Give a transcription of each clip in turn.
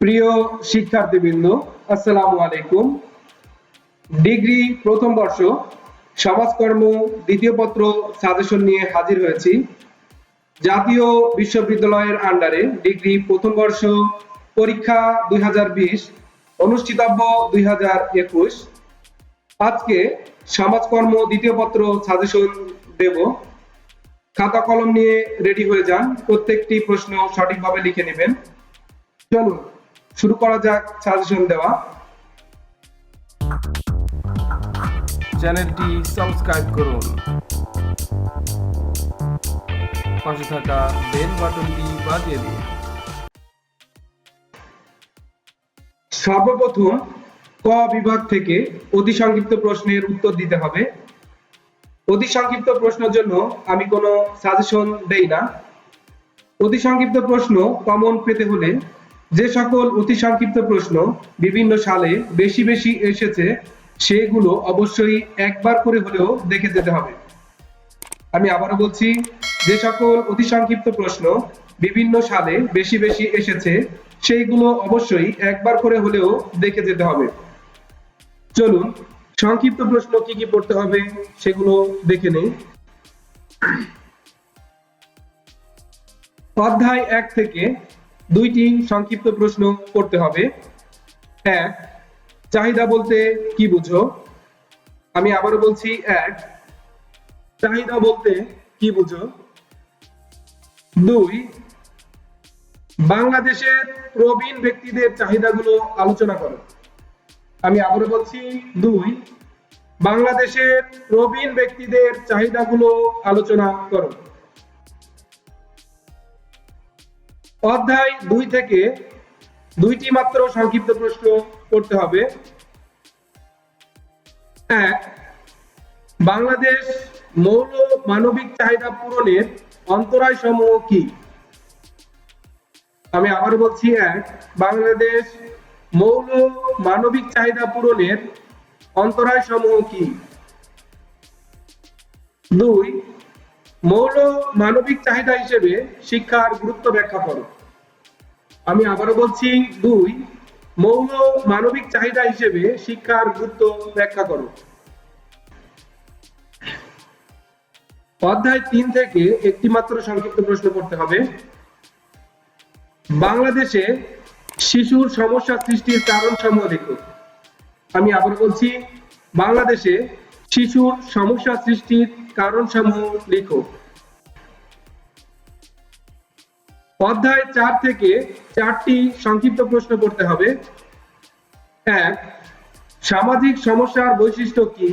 প্রিয় শিক্ষার্থীবৃন্দ, আসসালামু আলাইকুম। ডিগ্রি প্রথম বর্ষ সমাজকর্ম দ্বিতীয় পত্র সাজেশন নিয়ে হাজির হয়েছি। জাতীয় বিশ্ববিদ্যালয়ের আন্ডারে ডিগ্রি প্রথম বর্ষ পরীক্ষা 2020 অনুষ্ঠিতব্য 2021। আজকে সমাজকর্ম দ্বিতীয় পত্র সাজেশন দেব। খাতা কলম নিয়ে রেডি হয়ে যান, প্রত্যেকটি প্রশ্ন সঠিকভাবে লিখে নেবেন। চলুন শুরু করা যাক সাজেশন দেওয়া। চ্যানেলটি সাবস্ক্রাইব করুন, পাশে থাকা বেল বাটনটি বাজিয়ে দিন। সর্বপ্রথম ক বিভাগ থেকে অতি সংক্ষিপ্ত প্রশ্নের উত্তর দিতে হবে। অতি সংক্ষিপ্ত প্রশ্নের জন্য আমি কোনো সাজেশন দেই না। অতি সংক্ষিপ্ত প্রশ্ন কমন পেতে হলে যে সকল অতি সংক্ষিপ্ত প্রশ্ন বিভিন্ন সালে বেশি বেশি এসেছে সেগুলো অবশ্যই একবার করে হলেও দেখে যেতে হবে। আমি আবারও বলছি, যে সকল অতি সংক্ষিপ্ত প্রশ্ন বিভিন্ন সালে বেশি বেশি এসেছে সেইগুলো অবশ্যই একবার করে হলেও দেখে যেতে হবে। চলুন সংক্ষিপ্ত প্রশ্ন কি কি পড়তে হবে সেগুলো দেখে নেই। অধ্যায় 1 থেকে 2টি সংক্ষিপ্ত প্রশ্ন করতে হবে। 1, চাহিদা বলতে কি বুঝো? আমি আবারও বলছি, 1, চাহিদা বলতে কি বুঝো? 2, বাংলাদেশের প্রবীণ ব্যক্তিদের চাহিদাগুলো আলোচনা করো। আমি আবারও বলছি, 2, বাংলাদেশের প্রবীণ ব্যক্তিদের চাহিদাগুলো আলোচনা করো। অধ্যায় 2 থেকে 2টি মাত্র সংক্ষিপ্ত প্রশ্ন করতে হবে। 1, বাংলাদেশ মৌল মানবিক চাহিদা পূরণের অন্তরায় সমূহ কি? আমি আবার বলছি, 1, বাংলাদেশ মৌল মানবিক চাহিদা পূরণের অন্তরায় সমূহ কি? 2, মৌল মানবিক চাহিদা হিসেবে শিক্ষার গুরুত্ব ব্যাখ্যা করো। আমি আবারও বলছি, 2, মৌল মানবিক চাহিদা হিসেবে শিক্ষার গুরুত্ব ব্যাখ্যা করো। অধ্যায় 3 থেকে একটি মাত্র সংক্ষিপ্ত প্রশ্ন করতে হবে। বাংলাদেশে শিশুর সমস্যা সৃষ্টির কারণ সমূহ লিখো। আমি আবার বলছি, বাংলাদেশে শিশুর সমস্যা সৃষ্টির কারণ সমূহ লিখো। অধ্যায় 4 থেকে 4টি সংক্ষিপ্ত প্রশ্ন করতে হবে। 1, সামাজিক সমস্যার বৈশিষ্ট্য কি?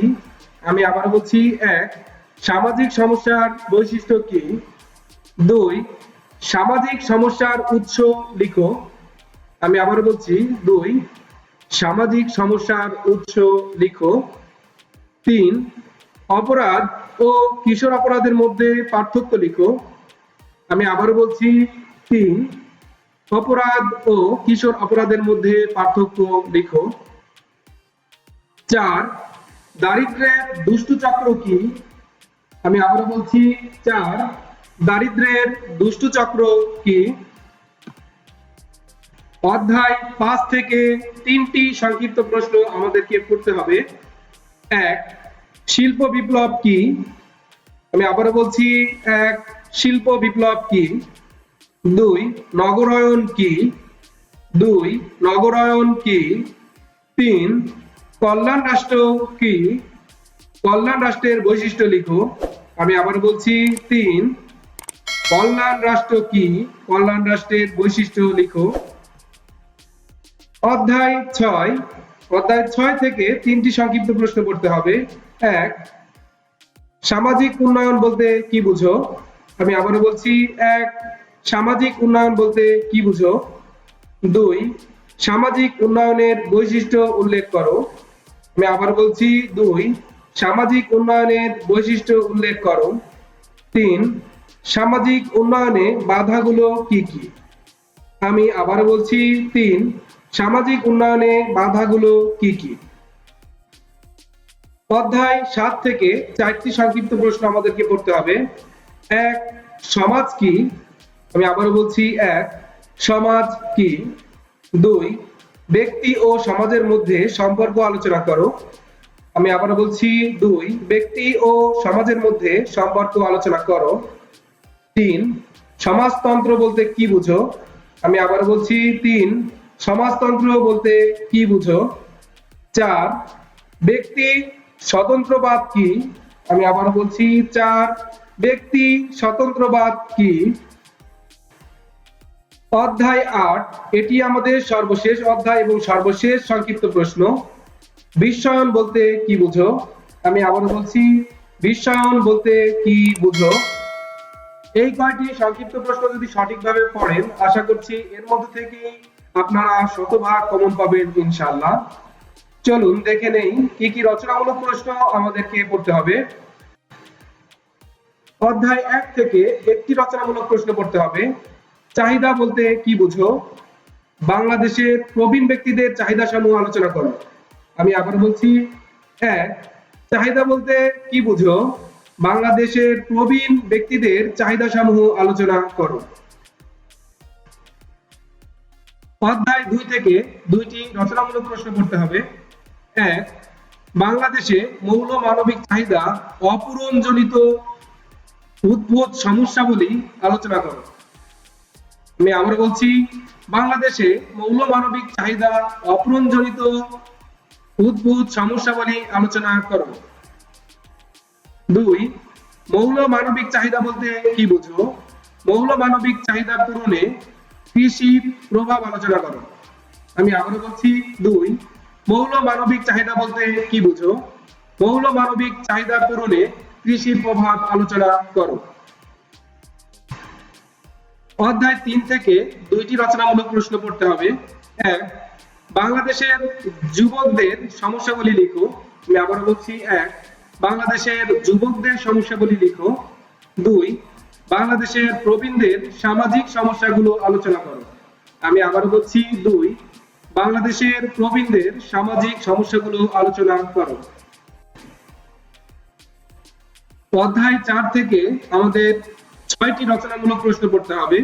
আমি আবার বলছি, 1, সামাজিক সমস্যার বৈশিষ্ট্য কি? 2, সামাজিক সমস্যার উৎস লিখো। আমি আবার বলছি, 2, সামাজিক সমস্যার উৎস লিখো। 3, অপরাধ ও কিশোর অপরাধের মধ্যে পার্থক্য লিখো। আমি আবারও বলছি, 3, অপরাধ ও কিশোর অপরাধের মধ্যে পার্থক্য লিখো। 4, দারিদ্র্যের দুষ্টু চক্র কি? আমি আবারও বলছি, 4, দারিদ্র্যের দুষ্টু চক্র কি? অধ্যায় 5 থেকে 3টি সংক্ষিপ্ত প্রশ্ন আমাদেরকে করতে হবে। 1, শিল্প বিপ্লব কি? আমি আবারও বলছি, 1, শিল্প বিপ্লব কি? 2, নগরায়ন কি? 2, নগরায়ন কি? 3, কল্যাণ রাষ্ট্র কি? কল্যাণ রাষ্ট্রের বৈশিষ্ট্য লিখো। আমি আবার বলছি, 3, কল্যাণ রাষ্ট্র কি? কল্যাণ রাষ্ট্রের বৈশিষ্ট্য লিখো। অধ্যায় 6 থেকে 3টি সংক্ষিপ্ত প্রশ্ন করতে হবে। 1, সামাজিক উন্নয়ন বলতে কি বুঝো? আমি আবারও বলছি, 1, সামাজিক উন্নয়ন বলতে কি বুঝো? 2, সামাজিক উন্নয়নের বৈশিষ্ট্য উল্লেখ করো। আমি আবার বলছি, 2, সামাজিক উন্নয়নের বৈশিষ্ট্য উল্লেখ করো। 3, সামাজিক উন্নয়নে বাধাগুলো কি কি? আমি আবার বলছি, 3, সামাজিক উন্নয়নে বাধাগুলো কি কি? অধ্যায় 7 থেকে 4টি সংক্ষিপ্ত প্রশ্ন আমাদেরকে পড়তে হবে। 1, সমাজ কি? আমি আবারও বলছি, 1, সমাজ কি? 2 ব্যক্তি ও সমাজের মধ্যে সম্পর্ক আলোচনা করো। আমি আবার বলছি 2 ব্যক্তি ও সমাজের মধ্যে সম্পর্ক আলোচনা করো। 3 সমাজতন্ত্র বলতে কি বুঝো? আমি আবার বলছি 3 সমাজতন্ত্র বলতে কি বুঝো? 4 ব্যক্তি স্বতন্ত্রবাদ কি? আমি আবার বলছি 4 ব্যক্তি স্বতন্ত্রবাদ কি? অধ্যায় 8 এটি আমাদের সর্বশেষ অধ্যায় এবং সর্বশেষ সংক্ষিপ্ত প্রশ্ন। বিশ্বায়ন বলতে কি বুঝো? আমি আবার বলছি বিশ্বায়ন বলতে কি বুঝো? এই কয়টি সংক্ষিপ্ত প্রশ্ন যদি সঠিকভাবে পড়েন, আশা করছি এর মধ্যে থেকেই আপনারা শতভাগ কমন পাবেন ইনশাআল্লাহ। চলুন দেখে নেই কি কি রচনামূলক প্রশ্ন আমাদেরকে পড়তে হবে। অধ্যায় 1 থেকে একটি রচনামূলক প্রশ্ন পড়তে হবে। চাহিদা বলতে কি বুঝো? বাংলাদেশের প্রবীণ ব্যক্তিদের চাহিদা সমূহ আলোচনা করো। আমি আবার বলছি 1 চাহিদা বলতে কি বুঝো? বাংলাদেশের প্রবীণ ব্যক্তিদের চাহিদা সমূহ আলোচনা করো। অধ্যায় 2 থেকে দুইটি রচনামূলক প্রশ্ন পড়তে হবে। 1 বাংলাদেশে মৌল মানবিক চাহিদা অপূরণজনিত উদ্ভূত সমস্যাবলী আলোচনা করো। আমি আবার বলছি বাংলাদেশে মৌল মানবিক চাহিদা অপূরণজনিত উদ্ভূত সমস্যাবলী আলোচনা করো। 2 মৌল মানবিক চাহিদা বলতে কি বুঝো? মৌল মানবিক চাহিদা পূরণে কৃষির প্রভাব আলোচনা করো। আমি আবারও বলছি 2 মৌল মানবিক চাহিদা বলতে কি বুঝো? মৌল মানবিক চাহিদা পূরণে কৃষির প্রভাব আলোচনা করো। অধ্যায় 3 থেকে দুইটি রচনামূলক প্রশ্ন পড়তে হবে। 1 বাংলাদেশের যুবকদের সমস্যাগুলি লিখো। আমি আবারও বলছি 1 বাংলাদেশের যুবকদের সমস্যাগুলি লিখো। 2 বাংলাদেশের প্রবীণদের সামাজিক সমস্যাগুলো আলোচনা করো। আমি আবারও বলছি 2 বাংলাদেশের প্রবীণদের সামাজিক সমস্যাগুলো আলোচনা করো। অধ্যায় 4 থেকে আমাদের 6টি রচনামূলক প্রশ্ন পড়তে হবে।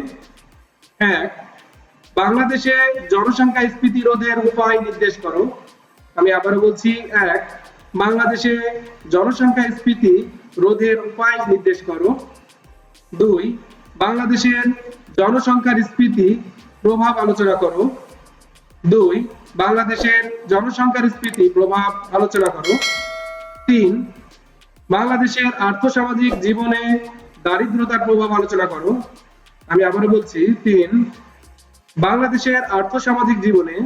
1 বাংলাদেশে জনসংখ্যা স্ফীতি রোধের উপায় নির্দেশ করো। আমি আবারও বলছি 1 বাংলাদেশে জনসংখ্যা স্ফীতি রোধের উপায় নির্দেশ করো। 2 বাংলাদেশের জনসংখ্যার স্ফীতি প্রভাব আলোচনা করো। 2 বাংলাদেশের জনসংখ্যার স্ফীতি প্রভাব আলোচনা করো। 3 বাংলাদেশের আর্থসামাজিক জীবনে দারিদ্রতার প্রভাব আলোচনা করো। আমি আবারও বলছি 3 বাংলাদেশের আর্থসামাজিক জীবনে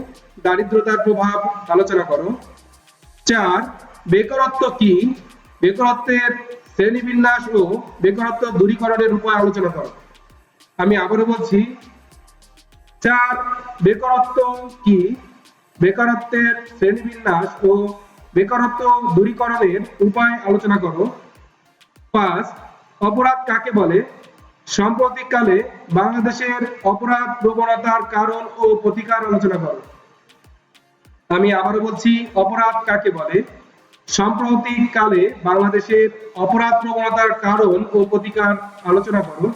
দারিদ্রতার প্রভাব আলোচনা করো। 4 বেকারত্ব কি? বেকারত্বের শ্রেণীবিন্যাস ও বেকারত্ব দূরীকরণের উপায় আলোচনা করো। আমি আবারও বলছি 4 বেকারত্ব কি? বেকারত্বের শ্রেণীবিন্যাস ও বেকারত্ব দূরীকরণের উপায় আলোচনা করো। 5 অপরাধ কাকে বলে? সাম্প্রতিককালে বাংলাদেশের অপরাধ প্রবণতার কারণ ও প্রতিকার আলোচনা করো। আমি আবারও বলছি অপরাধ কাকে বলে? সাম্প্রতিককালে বাংলাদেশের অপরাধ প্রবণতার কারণ ও প্রতিকার আলোচনা করো।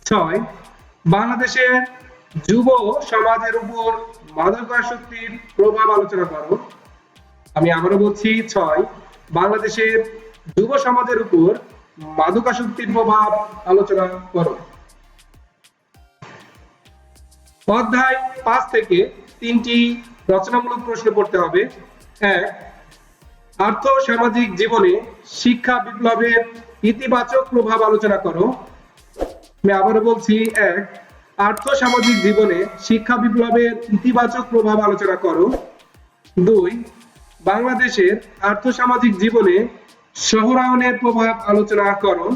6 বাংলাদেশের যুব সমাজের উপর মাদকাসক্তির প্রভাব আলোচনা করো। আমি আবারও বলছি 6 বাংলাদেশের যুব সমাজের উপর মাদকাসক্তির প্রভাব আলোচনা করো। অধ্যায় 5 থেকে 3টি রচনামূলক প্রশ্ন পড়তে হবে। 1 আর্থ সামাজিক জীবনে শিক্ষা বিপ্লবের ইতিবাচক প্রভাব আলোচনা করো। আমি আবারও বলছি 1 আর্থ সামাজিক জীবনে শিক্ষা বিপ্লবের ইতিবাচক প্রভাব আলোচনা করো। 2 বাংলাদেশের আর্থ সামাজিক জীবনে শহরায়নের প্রভাব আলোচনা করো।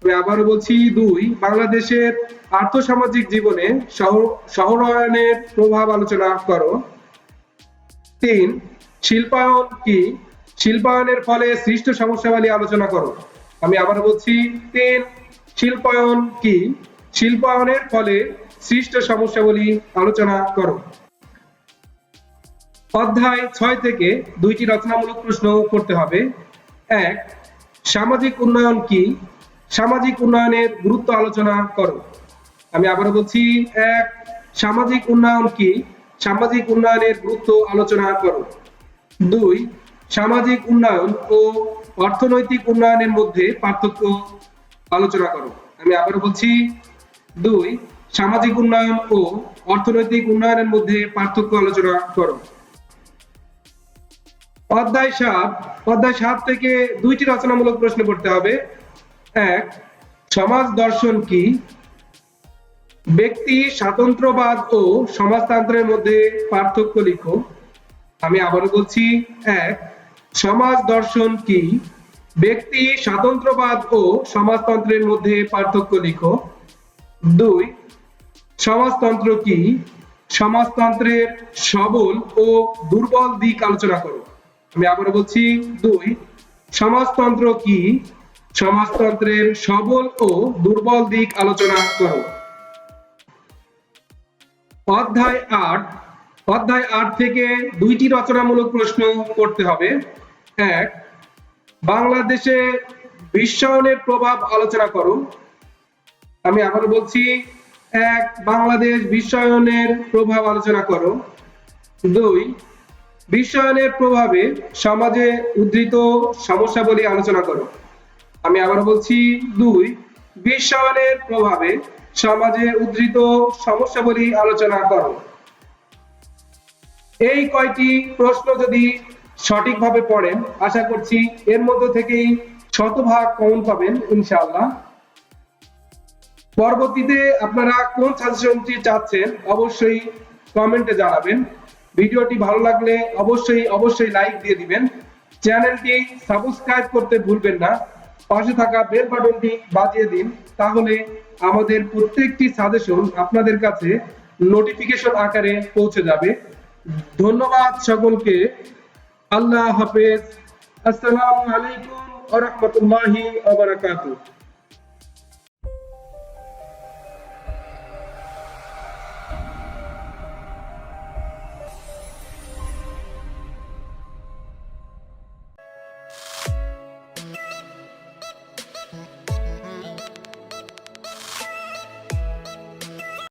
আমি আবারও বলছি 2 বাংলাদেশের আর্থসামাজিক জীবনে শহরায়নের প্রভাব আলোচনা করো। 3 শিল্পায়ন কি? শিল্পায়নের ফলে সৃষ্ট সমস্যাবলী আলোচনা করো। আমি আবার বলছি 3 শিল্পায়ন কি? শিল্পায়নের ফলে সৃষ্ট সমস্যাবলী আলোচনা করো। অধ্যায় 6 থেকে দুইটি রচনামূলক প্রশ্ন করতে হবে। 1 সামাজিক উন্নয়ন কি? সামাজিক উন্নয়নের গুরুত্ব আলোচনা করো। আমি আবারও বলছি 1 সামাজিক উন্নয়ন কি? সামাজিক উন্নয়নের গুরুত্ব আলোচনা করো। 2 সামাজিক উন্নয়ন ও অর্থনৈতিক উন্নয়নের মধ্যে পার্থক্য আলোচনা করো। আমি আবারো বলছি, 2 সামাজিক উন্নয়ন ও অর্থনৈতিক উন্নয়নের মধ্যে পার্থক্য আলোচনা করো। অধ্যায় 7 থেকে 2টি রচনামূলক প্রশ্ন করতে হবে। 1 সমাজ দর্শন কি? ব্যক্তি স্বাতন্ত্র্যবাদ ও সমাজতন্ত্রের মধ্যে পার্থক্য লিখো। আমি আবারো বলছি, 1 সমাজ দর্শন কি? ব্যক্তি স্বাতন্ত্র্যবাদ ও সমাজতন্ত্রের মধ্যে পার্থক্য লিখো। 2 সমাজতন্ত্র কি? সমাজতন্ত্রের সবল ও দুর্বল দিক আলোচনা করো। আমি আবারো বলছি, 2 সমাজতন্ত্র কি? সমাজতন্ত্রের সবল ও দুর্বল দিক আলোচনা করো। অধ্যায় 8 থেকে 2টি রচনামূলক প্রশ্ন করতে হবে। 1 বাংলাদেশে বিশ্বায়নের প্রভাব আলোচনা করো। আমি আবারো বলছি, 1 বাংলাদেশ বিশ্বায়নের প্রভাব আলোচনা করো। 2 বিশ্বায়নের প্রভাবে সমাজে উদ্ধৃত সমস্যাবলী আলোচনা করো। আমি আবারো বলছি, 2 বিশ্বায়নের প্রভাবে সমাজে উদ্ধৃত সমস্যাবলী আলোচনা করো। এই কয়টি প্রশ্ন যদি সঠিকভাবে পড়েন, আশা করছি এর মধ্যে থেকেই শতভাগ কমন পাবেন ইনশাআল্লাহ। পরবর্তীতে আপনারা কোন সাজেশনটি চাচ্ছেন অবশ্যই কমেন্টে জানাবেন। ভিডিওটি ভালো লাগলে অবশ্যই লাইক দিয়ে দিবেন। চ্যানেলটি সাবস্ক্রাইব করতে ভুলবেন না। পাশে থাকা বেল বাটনটি বাজিয়ে দিন, তাহলে আমাদের প্রত্যেকটি সাজেশন আপনাদের কাছে নোটিফিকেশন আকারে পৌঁছে যাবে। ধন্যবাদ সকলকে। আল্লাহ হাফেজ। আসসালামু আলাইকুম ওয়া রাহমাতুল্লাহি ওয়া বারাকাতুহু।